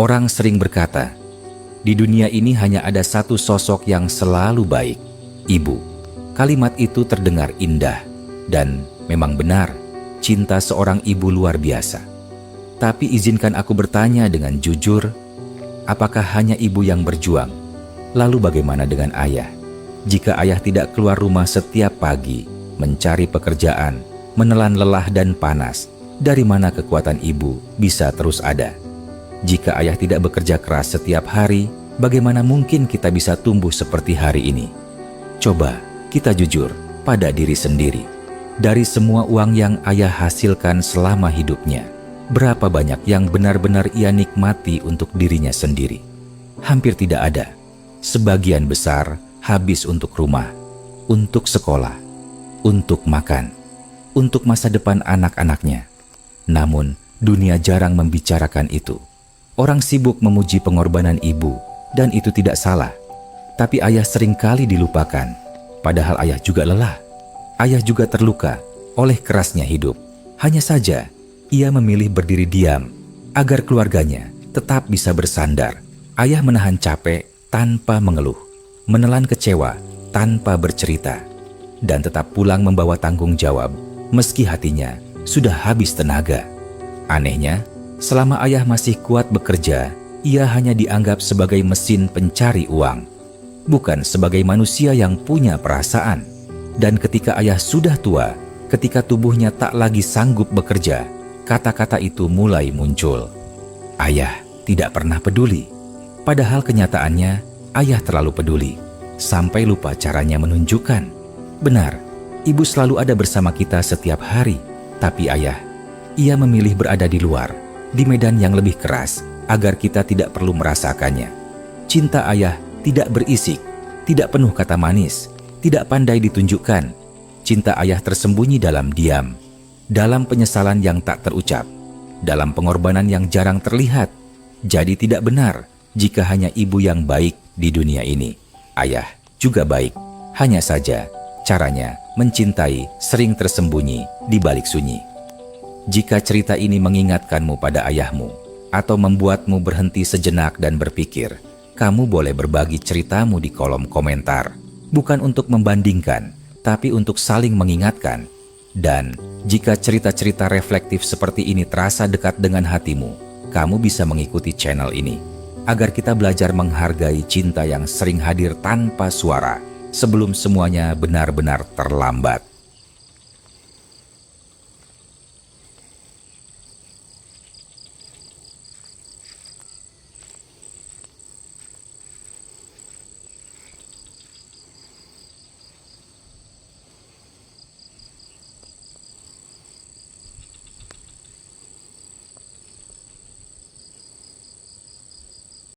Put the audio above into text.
Orang sering berkata, di dunia ini hanya ada satu sosok yang selalu baik, ibu. Kalimat itu terdengar indah dan memang benar, cinta seorang ibu luar biasa. Tapi izinkan aku bertanya dengan jujur, apakah hanya ibu yang berjuang? Lalu bagaimana dengan ayah? Jika ayah tidak keluar rumah setiap pagi, mencari pekerjaan, menelan lelah dan panas, dari mana kekuatan ibu bisa terus ada? Jika ayah tidak bekerja keras setiap hari, bagaimana mungkin kita bisa tumbuh seperti hari ini? Coba kita jujur pada diri sendiri. Dari semua uang yang ayah hasilkan selama hidupnya, berapa banyak yang benar-benar ia nikmati untuk dirinya sendiri? Hampir tidak ada. Sebagian besar habis untuk rumah, untuk sekolah, untuk makan, untuk masa depan anak-anaknya. Namun, dunia jarang membicarakan itu. Orang sibuk memuji pengorbanan ibu, dan itu tidak salah. Tapi ayah seringkali dilupakan, padahal ayah juga lelah. Ayah juga terluka oleh kerasnya hidup. Hanya saja, ia memilih berdiri diam, agar keluarganya tetap bisa bersandar. Ayah menahan capek tanpa mengeluh, menelan kecewa tanpa bercerita, dan tetap pulang membawa tanggung jawab, meski hatinya sudah habis tenaga. Anehnya, selama ayah masih kuat bekerja, ia hanya dianggap sebagai mesin pencari uang, bukan sebagai manusia yang punya perasaan. Dan ketika ayah sudah tua, ketika tubuhnya tak lagi sanggup bekerja, kata-kata itu mulai muncul. Ayah tidak pernah peduli. Padahal kenyataannya, ayah terlalu peduli, sampai lupa caranya menunjukkan. Benar, ibu selalu ada bersama kita setiap hari, tapi ayah, ia memilih berada di luar, di medan yang lebih keras, agar kita tidak perlu merasakannya. Cinta ayah tidak berisik, tidak penuh kata manis, tidak pandai ditunjukkan. Cinta ayah tersembunyi dalam diam, dalam penyesalan yang tak terucap, dalam pengorbanan yang jarang terlihat. Jadi tidak benar jika hanya ibu yang baik di dunia ini. Ayah juga baik, hanya saja caranya mencintai sering tersembunyi di balik sunyi. Jika cerita ini mengingatkanmu pada ayahmu, atau membuatmu berhenti sejenak dan berpikir, kamu boleh berbagi ceritamu di kolom komentar. Bukan untuk membandingkan, tapi untuk saling mengingatkan. Dan jika cerita-cerita reflektif seperti ini terasa dekat dengan hatimu, kamu bisa mengikuti channel ini, agar kita belajar menghargai cinta yang sering hadir tanpa suara, sebelum semuanya benar-benar terlambat.